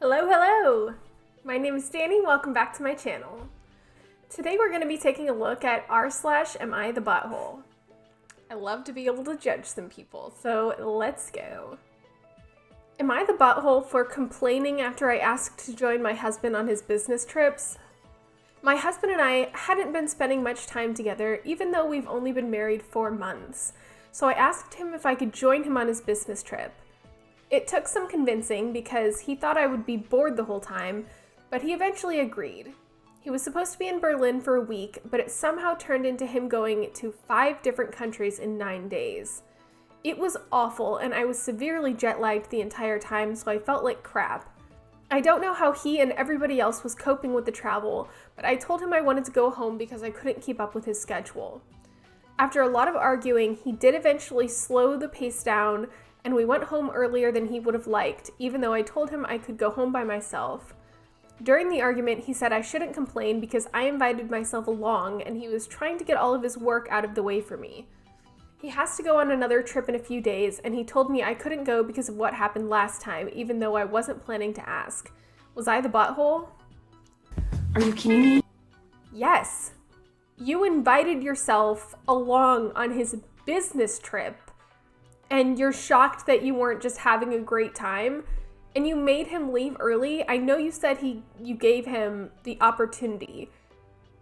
Hello! My name is Danny, welcome back to my channel. Today we're going to be taking a look at r/am I the butthole. I love to be able to judge some people, so let's go. Am I the butthole for complaining after I asked to join my husband on his business trips? My husband and I hadn't been spending much time together, even though we've only been married 4 months, so I asked him if I could join him on his business trip. It took some convincing because he thought I would be bored the whole time, but he eventually agreed. He was supposed to be in Berlin for a week, but it somehow turned into him going to 5 different countries in 9 days. It was awful, and I was severely jet-lagged the entire time, so I felt like crap. I don't know how he and everybody else was coping with the travel, but I told him I wanted to go home because I couldn't keep up with his schedule. After a lot of arguing, he did eventually slow the pace down, and we went home earlier than he would have liked, even though I told him I could go home by myself. During the argument, he said I shouldn't complain because I invited myself along and he was trying to get all of his work out of the way for me. He has to go on another trip in a few days, and he told me I couldn't go because of what happened last time, even though I wasn't planning to ask. Was I the butthole? Are you kidding me? Yes. You invited yourself along on his business trip, and you're shocked that you weren't just having a great time, and you made him leave early. I know you said you gave him the opportunity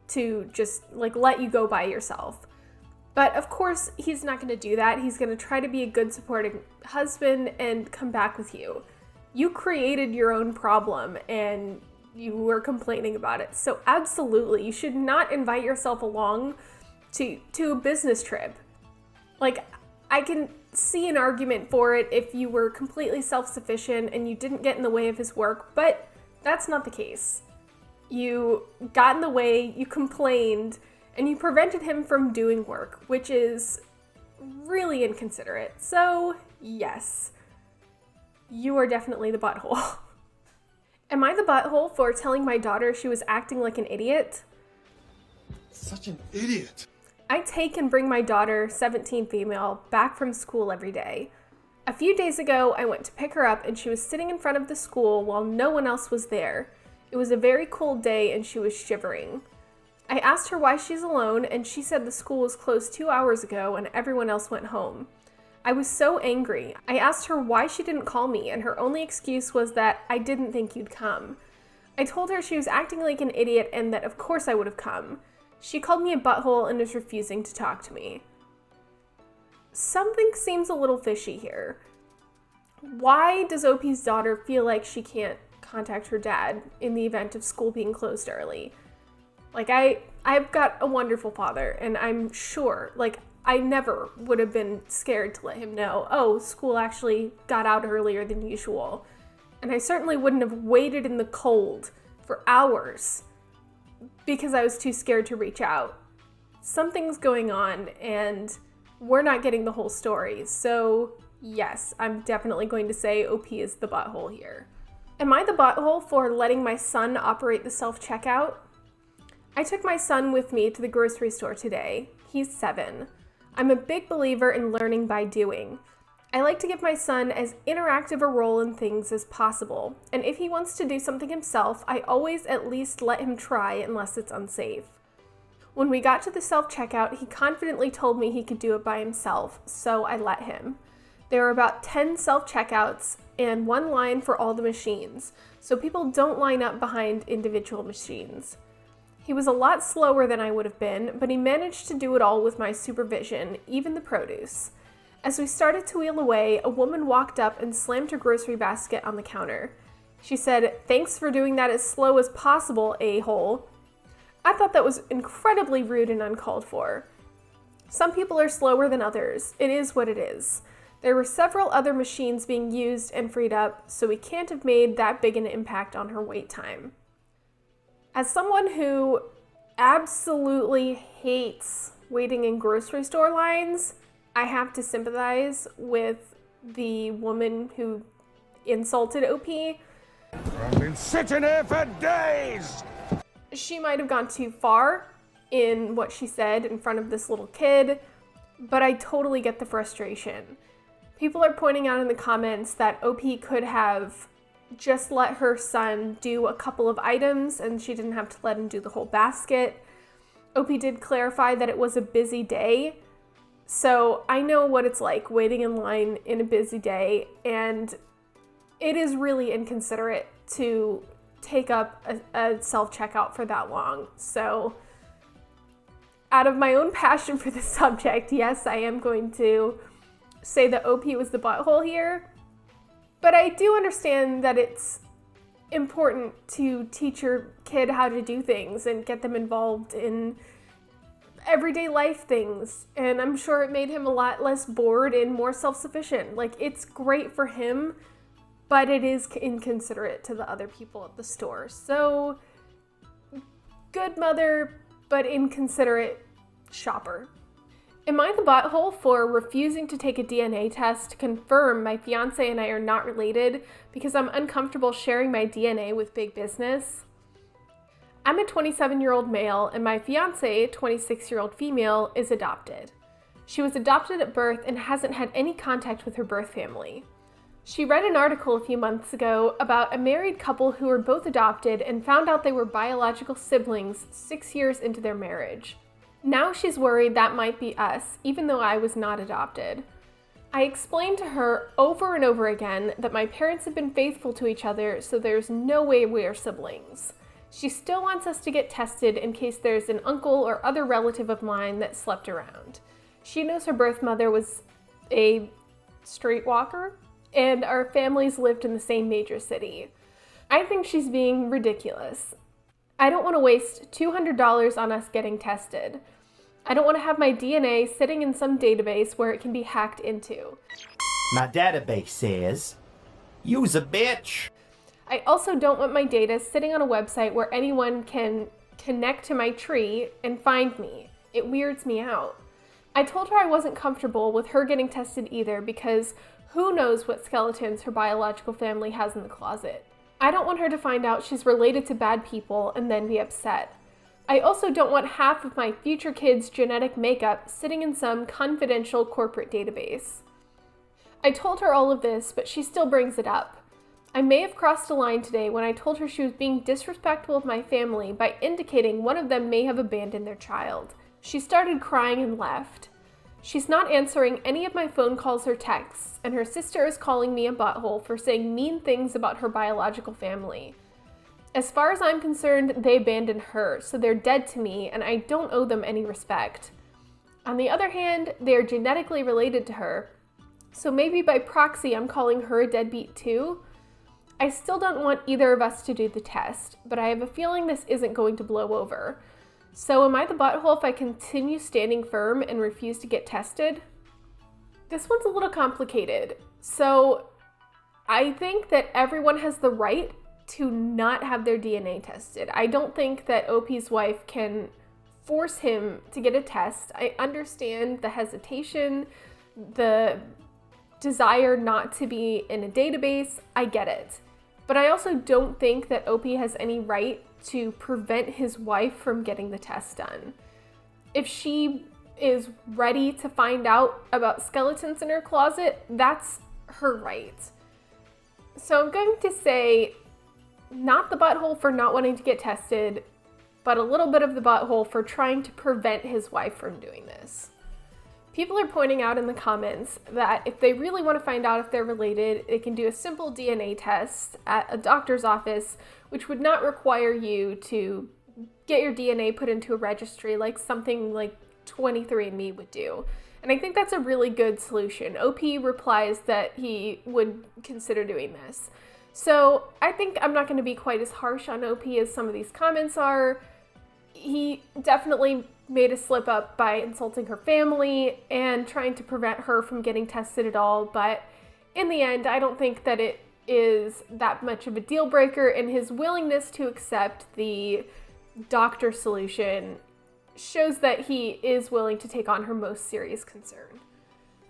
to just let you go by yourself. But of course, he's not going to do that. He's going to try to be a good supporting husband and come back with you. You created your own problem and you were complaining about it. So absolutely, you should not invite yourself along to a business trip. I can see an argument for it if you were completely self-sufficient and you didn't get in the way of his work, but that's not the case. You got in the way, you complained, and you prevented him from doing work, which is really inconsiderate. So, yes, you are definitely the butthole. Am I the butthole for telling my daughter she was acting like an idiot? Such an idiot. I take and bring my daughter, 17 female, back from school every day. A few days ago, I went to pick her up and she was sitting in front of the school while no one else was there. It was a very cold day and she was shivering. I asked her why she's alone and she said the school was closed 2 hours ago and everyone else went home. I was so angry. I asked her why she didn't call me and her only excuse was that I didn't think you'd come. I told her she was acting like an idiot and that of course I would have come. She called me a butthole and is refusing to talk to me. Something seems a little fishy here. Why does OP's daughter feel like she can't contact her dad in the event of school being closed early? I've got a wonderful father, and I'm sure, I never would have been scared to let him know, oh, school actually got out earlier than usual. And I certainly wouldn't have waited in the cold for hours because I was too scared to reach out. Something's going on and we're not getting the whole story. So yes, I'm definitely going to say OP is the butthole here. Am I the butthole for letting my son operate the self-checkout? I took my son with me to the grocery store today. He's 7. I'm a big believer in learning by doing. I like to give my son as interactive a role in things as possible, and if he wants to do something himself, I always at least let him try unless it's unsafe. When we got to the self-checkout, he confidently told me he could do it by himself, so I let him. There are about 10 self-checkouts and 1 line for all the machines, so people don't line up behind individual machines. He was a lot slower than I would have been, but he managed to do it all with my supervision, even the produce. As we started to wheel away, a woman walked up and slammed her grocery basket on the counter. She said, "Thanks for doing that as slow as possible, a-hole." I thought that was incredibly rude and uncalled for. Some people are slower than others. It is what it is. There were several other machines being used and freed up, so we can't have made that big an impact on her wait time. As someone who absolutely hates waiting in grocery store lines, I have to sympathize with the woman who insulted OP. I've been sitting here for days! She might have gone too far in what she said in front of this little kid, but I totally get the frustration. People are pointing out in the comments that OP could have just let her son do a couple of items and she didn't have to let him do the whole basket. Opie did clarify that it was a busy day. So I know what it's like waiting in line in a busy day, and it is really inconsiderate to take up a self-checkout for that long. So out of my own passion for this subject, yes, I am going to say that OP was the butthole here. But I do understand that it's important to teach your kid how to do things and get them involved in everyday life things. And I'm sure it made him a lot less bored and more self-sufficient. Like, it's great for him, but it is inconsiderate to the other people at the store. So, good mother, but inconsiderate shopper. Am I the butthole for refusing to take a DNA test to confirm my fiance and I are not related because I'm uncomfortable sharing my DNA with big business? I'm a 27-year-old male and my fiance, 26-year-old female, is adopted. She was adopted at birth and hasn't had any contact with her birth family. She read an article a few months ago about a married couple who were both adopted and found out they were biological siblings 6 years into their marriage. Now she's worried that might be us, even though I was not adopted. I explained to her over and over again that my parents have been faithful to each other, so there's no way we are siblings. She still wants us to get tested in case there's an uncle or other relative of mine that slept around. She knows her birth mother was a streetwalker, and our families lived in the same major city. I think she's being ridiculous. I don't want to waste $200 on us getting tested. I don't want to have my DNA sitting in some database where it can be hacked into. My database says, "You's a bitch." I also don't want my data sitting on a website where anyone can connect to my tree and find me. It weirds me out. I told her I wasn't comfortable with her getting tested either because who knows what skeletons her biological family has in the closet. I don't want her to find out she's related to bad people and then be upset. I also don't want half of my future kids' genetic makeup sitting in some confidential corporate database. I told her all of this, but she still brings it up. I may have crossed a line today when I told her she was being disrespectful of my family by indicating one of them may have abandoned their child. She started crying and left. She's not answering any of my phone calls or texts, and her sister is calling me a butthole for saying mean things about her biological family. As far as I'm concerned, they abandoned her, so they're dead to me, and I don't owe them any respect. On the other hand, they are genetically related to her, so maybe by proxy I'm calling her a deadbeat too? I still don't want either of us to do the test, but I have a feeling this isn't going to blow over. So am I the butthole if I continue standing firm and refuse to get tested? This one's a little complicated. So I think that everyone has the right to not have their DNA tested. I don't think that OP's wife can force him to get a test. I understand the hesitation, the desire not to be in a database. I get it. But I also don't think that OP has any right to prevent his wife from getting the test done. If she is ready to find out about skeletons in her closet, that's her right. So I'm going to say not the butthole for not wanting to get tested, but a little bit of the butthole for trying to prevent his wife from doing this. People are pointing out in the comments that if they really want to find out if they're related, they can do a simple DNA test at a doctor's office, which would not require you to get your DNA put into a registry like something like 23andMe would do. And I think that's a really good solution. OP replies that he would consider doing this. So I think I'm not going to be quite as harsh on OP as some of these comments are. He definitely made a slip up by insulting her family and trying to prevent her from getting tested at all, but in the end, I don't think that it is that much of a deal breaker, and his willingness to accept the doctor solution shows that he is willing to take on her most serious concern.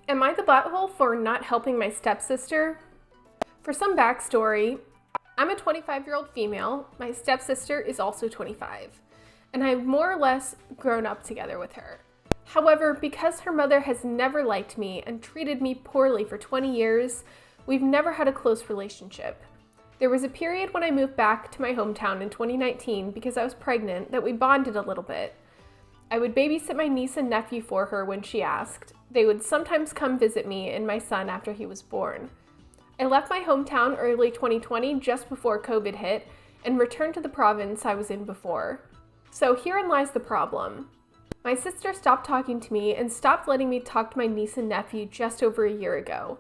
Am I the butthole for not helping my stepsister? For some backstory, I'm a 25-year-old female, my stepsister is also 25. And I've more or less grown up together with her. However, because her mother has never liked me and treated me poorly for 20 years, we've never had a close relationship. There was a period when I moved back to my hometown in 2019 because I was pregnant that we bonded a little bit. I would babysit my niece and nephew for her when she asked. They would sometimes come visit me and my son after he was born. I left my hometown early 2020 just before COVID hit and returned to the province I was in before. So herein lies the problem. My sister stopped talking to me and stopped letting me talk to my niece and nephew just over a year ago.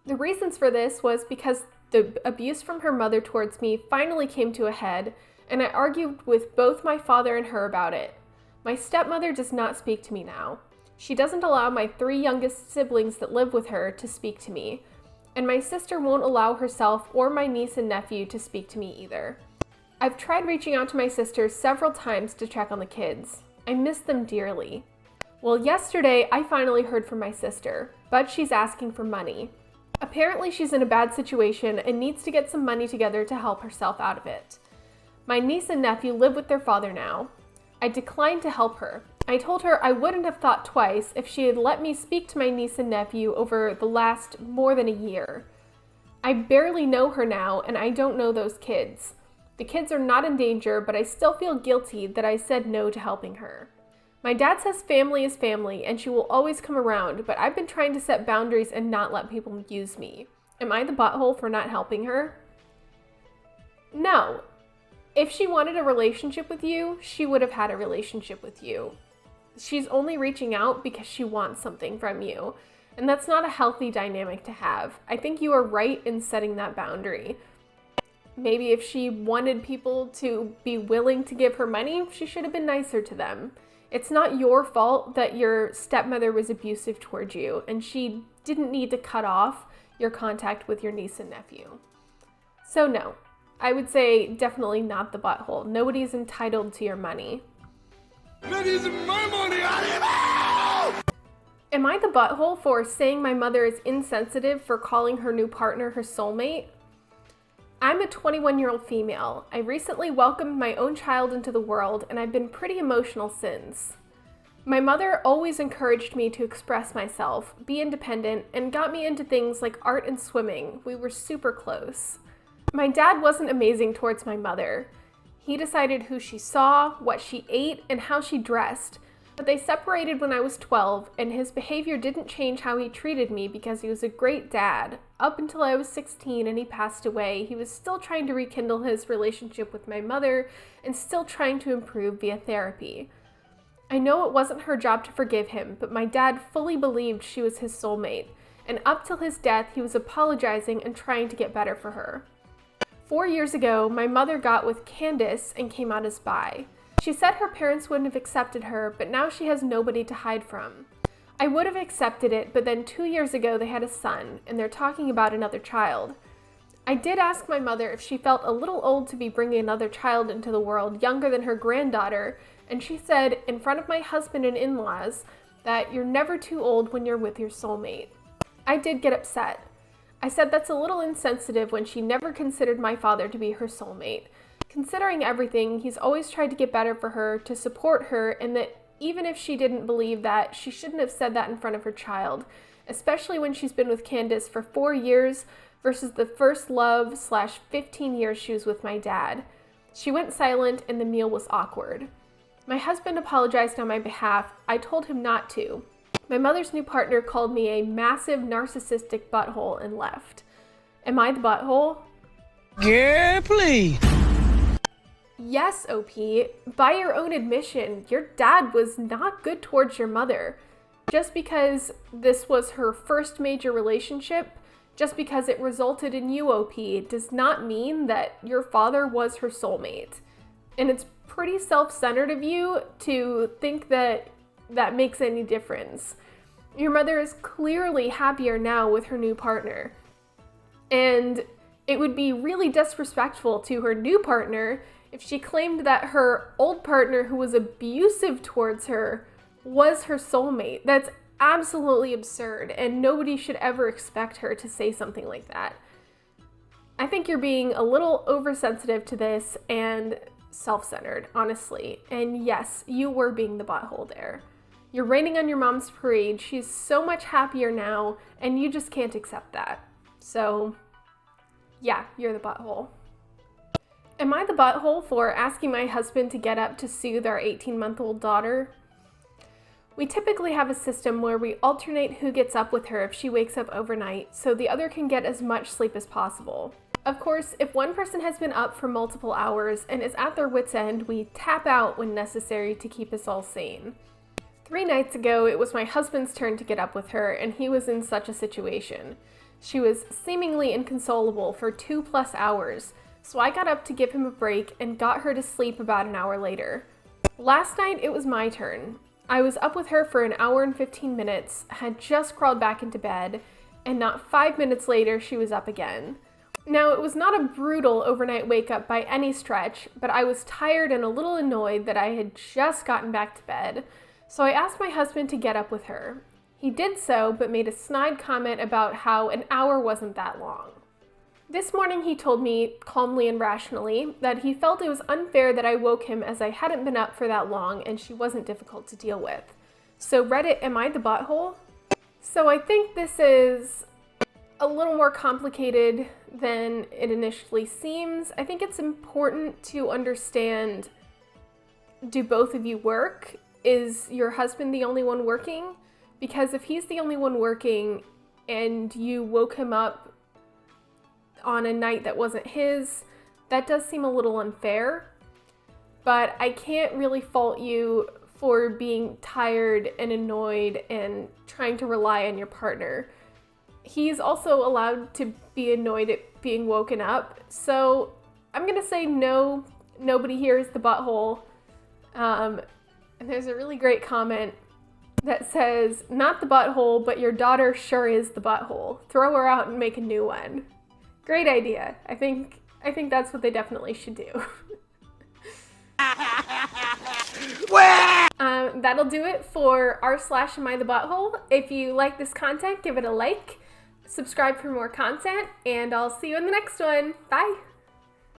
The reasons for this was because the abuse from her mother towards me finally came to a head, and I argued with both my father and her about it. My stepmother does not speak to me now. She doesn't allow my 3 youngest siblings that live with her to speak to me, and my sister won't allow herself or my niece and nephew to speak to me either. I've tried reaching out to my sisters several times to check on the kids. I miss them dearly. Well, yesterday I finally heard from my sister, but she's asking for money. Apparently she's in a bad situation and needs to get some money together to help herself out of it. My niece and nephew live with their father now. I declined to help her. I told her I wouldn't have thought twice if she had let me speak to my niece and nephew over the last more than a year. I barely know her now, and I don't know those kids. The kids are not in danger, but I still feel guilty that I said no to helping her. My dad says family is family and she will always come around, but I've been trying to set boundaries and not let people use me. Am I the butthole for not helping her? No. If she wanted a relationship with you, she would have had a relationship with you. She's only reaching out because she wants something from you, and that's not a healthy dynamic to have. I think you are right in setting that boundary. Maybe if she wanted people to be willing to give her money, she should have been nicer to them. It's not your fault that your stepmother was abusive towards you, and she didn't need to cut off your contact with your niece and nephew. So no, I would say definitely not the butthole. Nobody's entitled to your money. That isn't my money, animal! Am I the butthole for saying my mother is insensitive for calling her new partner her soulmate? I'm a 21-year-old female. I recently welcomed my own child into the world, and I've been pretty emotional since. My mother always encouraged me to express myself, be independent, and got me into things like art and swimming. We were super close. My dad wasn't amazing towards my mother. He decided who she saw, what she ate, and how she dressed. But they separated when I was 12, and his behavior didn't change how he treated me because he was a great dad. Up until I was 16 and he passed away, he was still trying to rekindle his relationship with my mother and still trying to improve via therapy. I know it wasn't her job to forgive him, but my dad fully believed she was his soulmate, and up till his death, he was apologizing and trying to get better for her. 4 years ago, my mother got with Candace and came out as bi. She said her parents wouldn't have accepted her, but now she has nobody to hide from. I would have accepted it, but then 2 years ago they had a son, and they're talking about another child. I did ask my mother if she felt a little old to be bringing another child into the world younger than her granddaughter, and she said, in front of my husband and in-laws, that you're never too old when you're with your soulmate. I did get upset. I said that's a little insensitive when she never considered my father to be her soulmate. Considering everything, he's always tried to get better for her, to support her, and that even if she didn't believe that, she shouldn't have said that in front of her child, especially when she's been with Candace for 4 years versus the first love / 15 years she was with my dad. She went silent and the meal was awkward. My husband apologized on my behalf. I told him not to. My mother's new partner called me a massive narcissistic butthole and left. Am I the butthole? Yeah, please. Yes, OP. By your own admission, your dad was not good towards your mother. Just because this was her first major relationship, just because it resulted in you, OP, does not mean that your father was her soulmate. And it's pretty self-centered of you to think that that makes any difference. Your mother is clearly happier now with her new partner. And it would be really disrespectful to her new partner if she claimed that her old partner, who was abusive towards her, was her soulmate. That's absolutely absurd, and nobody should ever expect her to say something like that. I think you're being a little oversensitive to this and self-centered, honestly. And yes, you were being the butthole there. You're raining on your mom's parade. She's so much happier now, and you just can't accept that. So, yeah, you're the butthole. Am I the butthole for asking my husband to get up to soothe our 18-month-old daughter? We typically have a system where we alternate who gets up with her if she wakes up overnight, so the other can get as much sleep as possible. Of course, if one person has been up for multiple hours and is at their wits' end, we tap out when necessary to keep us all sane. 3 nights ago, it was my husband's turn to get up with her, and he was in such a situation. She was seemingly inconsolable for 2+ hours, so I got up to give him a break and got her to sleep about an hour later. Last night, it was my turn. I was up with her for an hour and 15 minutes, had just crawled back into bed, and not 5 minutes later, she was up again. Now, it was not a brutal overnight wake-up by any stretch, but I was tired and a little annoyed that I had just gotten back to bed, so I asked my husband to get up with her. He did so, but made a snide comment about how an hour wasn't that long. This morning he told me, calmly and rationally, that he felt it was unfair that I woke him as I hadn't been up for that long and she wasn't difficult to deal with. So Reddit, am I the butthole? So I think this is a little more complicated than it initially seems. I think it's important to understand, do both of you work? Is your husband the only one working? Because if he's the only one working and you woke him up on a night that wasn't his, that does seem a little unfair. But I can't really fault you for being tired and annoyed and trying to rely on your partner. He's also allowed to be annoyed at being woken up. So I'm gonna say no, nobody here is the butthole. And there's a really great comment that says, not the butthole, but your daughter sure is the butthole. Throw her out and make a new one. Great idea. I think that's what they definitely should do. That'll do it for r/am I the butthole. If you like this content, give it a like, subscribe for more content, and I'll see you in the next one. Bye!